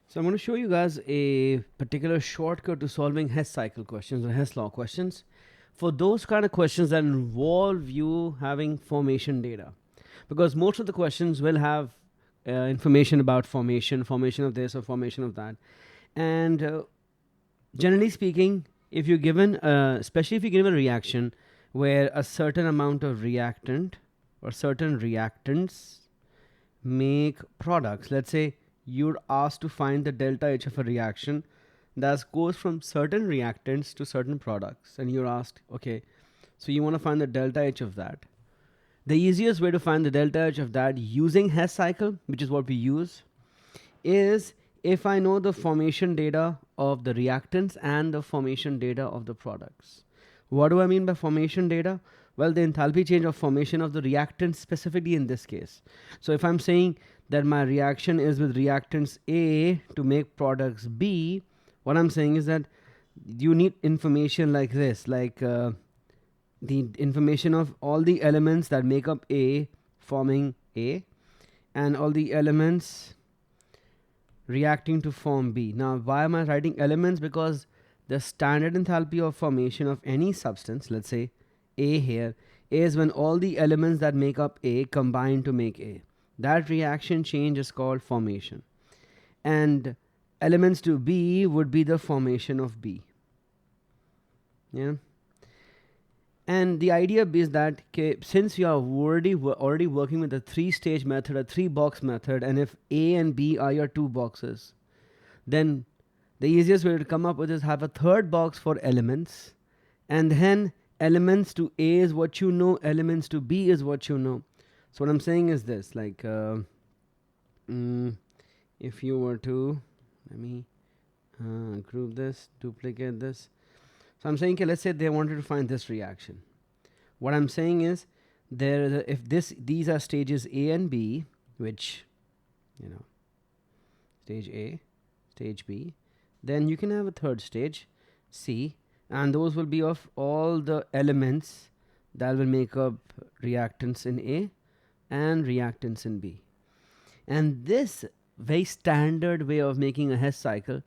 So I'm going to show you guys a particular shortcut to solving Hess cycle questions or Hess law questions for those kind of questions that involve you having formation data. Because most of the questions will have information about formation of this or formation of that. And generally speaking, if you're given, especially if you're given a reaction where a certain amount of reactant or certain reactants make products, let's say you're asked to find the delta H of a reaction that goes from certain reactants to certain products, and you're asked, okay, so you want to find the delta H of that. The easiest way to find the delta H of that using Hess cycle, which is what we use, is if I know the formation data of the reactants and the formation data of the products. What do I mean by formation data? Well, the enthalpy change of formation of the reactants specifically in this case. So if I'm saying that my reaction is with reactants A to make products B, what I'm saying is that you need information like this, like the information of all the elements that make up A forming A and all the elements reacting to form B. Now, why am I writing elements? Because the standard enthalpy of formation of any substance, let's say A here, is when all the elements that make up A combine to make A. That reaction change is called formation. And elements to B would be the formation of B. Yeah. And the idea is that since you are already working with a three-stage method, a three-box method, and if A and B are your two boxes, then the easiest way to come up with is have a third box for elements, and then elements to A is what you know, elements to B is what you know. So what I'm saying is this, like if you were to, let me group this, duplicate this. So I'm saying, okay, let's say they wanted to find this reaction. What I'm saying is, if these are stages A and B, which, stage A, stage B, then you can have a third stage, C, and those will be of all the elements that will make up reactants in A and reactants in B. And this very standard way of making a Hess cycle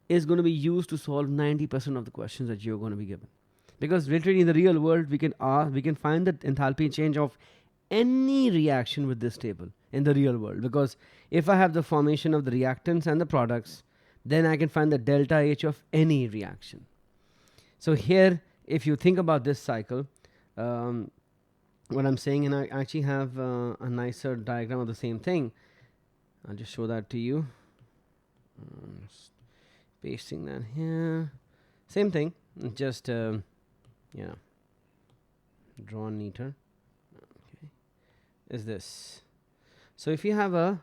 is going to be used to solve 90% of the questions that you're going to be given. Because literally in the real world, we can find the enthalpy change of any reaction with this table in the real world. Because if I have the formation of the reactants and the products, then I can find the delta H of any reaction. So here, if you think about this cycle, what I'm saying, and I actually have a nicer diagram of the same thing. I'll just show that to you. Pasting that here. Same thing, just drawn neater. Okay, is this. So if you have a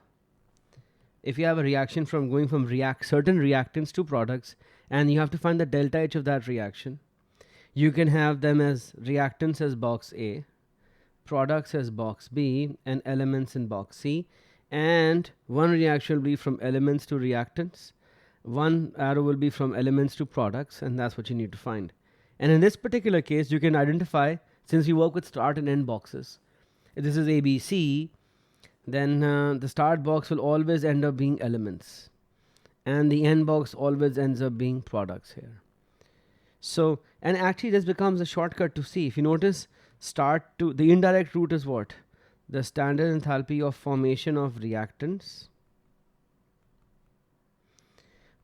reaction from going from certain reactants to products, and you have to find the delta H of that reaction, you can have them as reactants as box A, products as box B, and elements in box C. And one reaction will be from elements to reactants, one arrow will be from elements to products, and that's what you need to find. And in this particular case, you can identify, since we work with start and end boxes, if this is ABC, then the start box will always end up being elements, and the end box always ends up being products here. So, and actually this becomes a shortcut to see. If you notice, the indirect route is what? The standard enthalpy of formation of reactants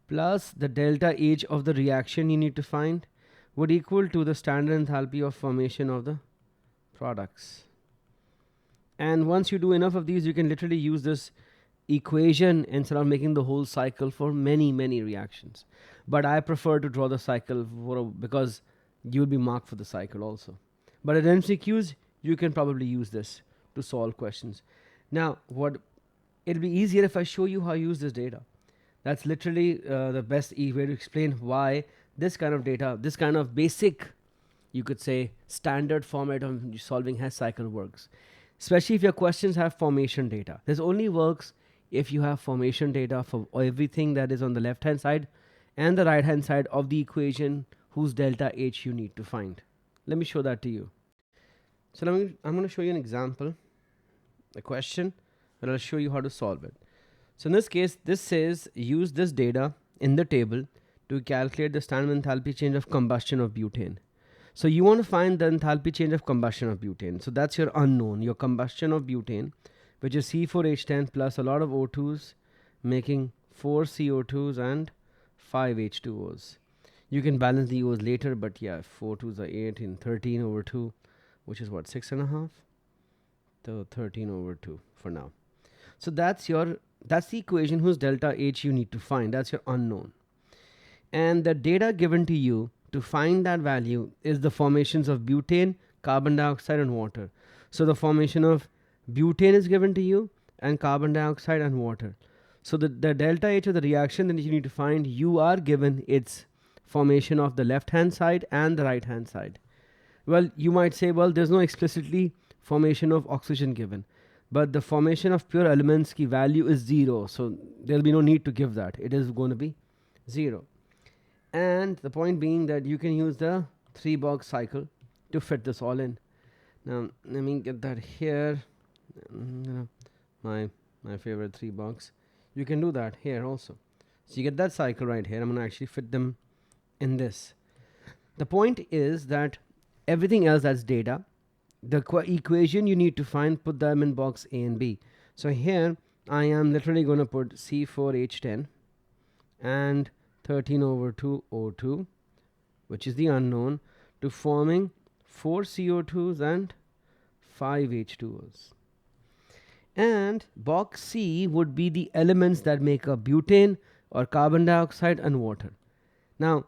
plus the delta H of the reaction you need to find would equal to the standard enthalpy of formation of the products. And once you do enough of these, you can literally use this equation instead of making the whole cycle for many reactions. But I prefer to draw the cycle because you'll be marked for the cycle also. But at MCQs, you can probably use this to solve questions. Now, it'll be easier if I show you how I use this data. That's literally the best way to explain why this kind of data, this kind of basic, you could say, standard format of solving Hess cycle works. Especially if your questions have formation data. This only works if you have formation data for everything that is on the left-hand side and the right-hand side of the equation whose delta H you need to find. Let me show that to you. So I'm going to show you an example, a question, and I'll show you how to solve it. So in this case, this says use this data in the table to calculate the standard enthalpy change of combustion of butane. So you want to find the enthalpy change of combustion of butane. So that's your unknown, your combustion of butane, which is C4H10 plus a lot of O2s, making 4 CO2s and 5 H2Os. You can balance the O's later, but yeah, 4 2s are 8 in 13 over 2, which is what, 6.5? So 13 over 2 for now. So that's the equation whose delta H you need to find. That's your unknown. And the data given to you to find that value is the formations of butane, carbon dioxide, and water. So the formation of butane is given to you, and carbon dioxide and water. So the delta H of the reaction that you need to find, you are given its formation of the left hand side and the right hand side. Well, you might say, well, there's no explicitly formation of oxygen given, but the formation of pure elements ki value is 0, so there'll be no need to give that. It is going to be 0. And the point being that you can use the 3-box cycle to fit this all in. Now let me get that here. My favorite 3-box. You can do that here also. So you get that cycle right here. I'm going to actually fit them in this. The point is that everything else that's data, the equation you need to find, put them in box A and B. So here I am literally going to put C4H10 and 13 over 2 O2, which is the unknown, to forming 4 CO2s and 5 H2Os. And box C would be the elements that make up butane or carbon dioxide and water. Now,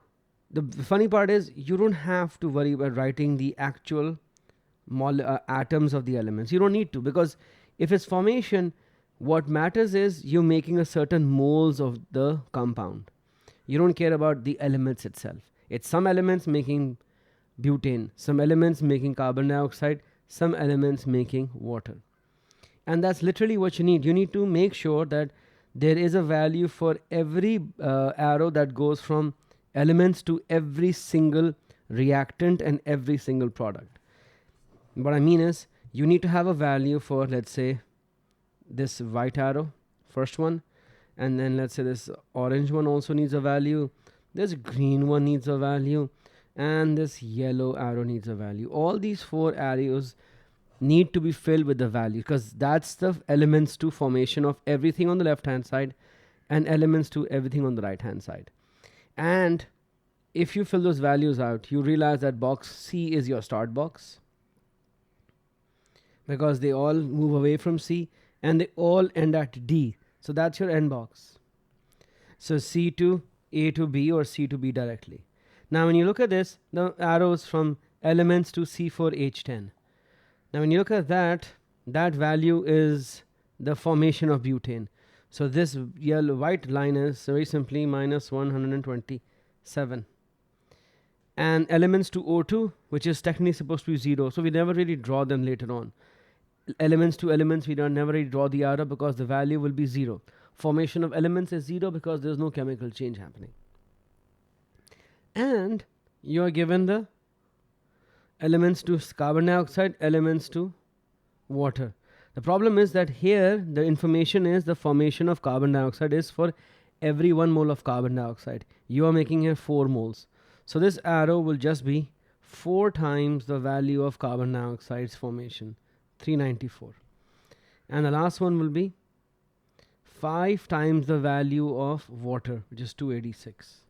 the funny part is you don't have to worry about writing the actual atoms of the elements. You don't need to, because if it's formation, what matters is you're making a certain moles of the compound. You don't care about the elements itself. It's some elements making butane, some elements making carbon dioxide, some elements making water. And that's literally what you need. You need to make sure that there is a value for every arrow that goes from elements to every single reactant and every single product. What I mean is you need to have a value for, let's say, this white arrow, first one, and then let's say this orange one also needs a value, this green one needs a value, and this yellow arrow needs a value. All these 4 arrows need to be filled with the value, because that's the elements to formation of everything on the left hand side and elements to everything on the right hand side. And if you fill those values out, you realize that box C is your start box, because they all move away from C and they all end at D. So that's your end box. So C to A to B or C to B directly. Now when you look at this, the arrows from elements to C4H10. Now when you look at that, that value is the formation of butane. So this yellow white line is very simply minus 127. And elements to O2, which is technically supposed to be 0. So we never really draw them later on. Elements to elements, we don't never really draw the arrow because the value will be 0. Formation of elements is 0 because there's no chemical change happening. And you are given the elements to carbon dioxide, elements to water. The problem is that here the information is the formation of carbon dioxide is for every 1 mole of carbon dioxide. You are making here 4 moles. So this arrow will just be 4 times the value of carbon dioxide's formation, 394. And the last one will be 5 times the value of water, which is 286.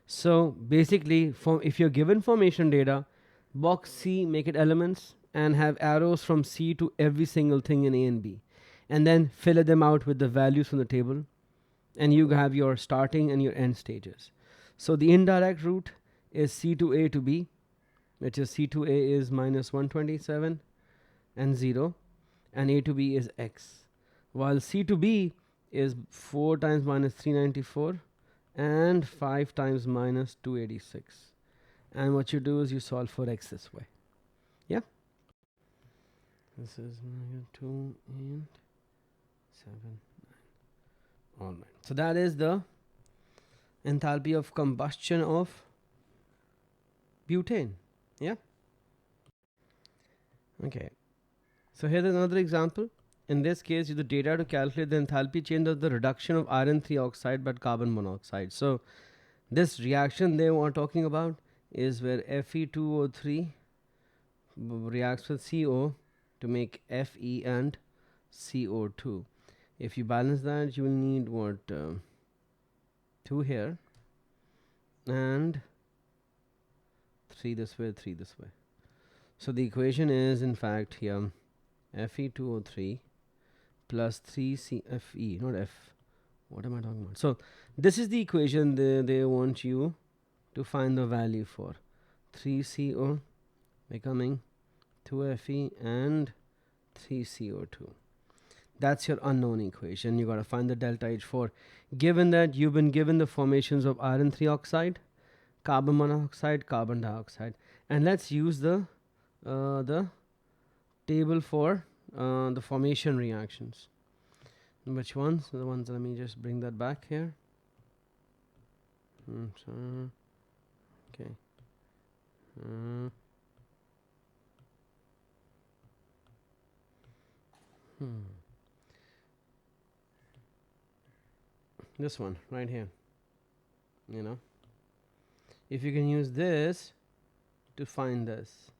So basically, if you're given formation data, box C, make it elements and have arrows from C to every single thing in A and B, and then fill them out with the values from the table, and you have your starting and your end stages. So the indirect route is C to A to B, which is C to A is minus 127 and 0, and A to B is X, while C to B is 4 times minus 394 and 5 times minus 286. And what you do is you solve for X this way. Yeah? This is 2 and 7, 9. All right. So that is the enthalpy of combustion of butane. Yeah? Okay. So here's another example. In this case, use the data to calculate the enthalpy change of the reduction of iron 3 oxide by carbon monoxide. So this reaction they are talking about is where Fe2O3 reacts with CO to make Fe and CO2. If you balance that, you will need what? 2 here and 3 this way, 3 this way. So the equation is in fact here Fe2O3 plus 3CFe, not F. What am I talking about? So this is the equation they want you to find the value for. 3CO becoming 2Fe and 3CO2. That's your unknown equation. You got to find the delta H4. Given that you've been given the formations of iron 3 oxide, carbon monoxide, carbon dioxide, and let's use the table for the formation reactions. Which ones? The ones, let me just bring that back here. Okay. This one right here. You know, if you can use this to find this.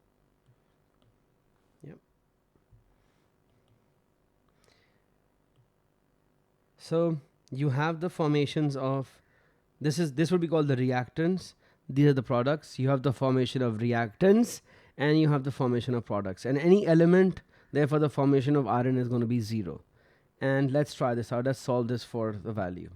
Yep. So you have the formations of this would be called the reactants. These are the products. You have the formation of reactants and you have the formation of products, and any element, therefore the formation of iron is going to be 0. And let's try this out. Let's solve this for the value.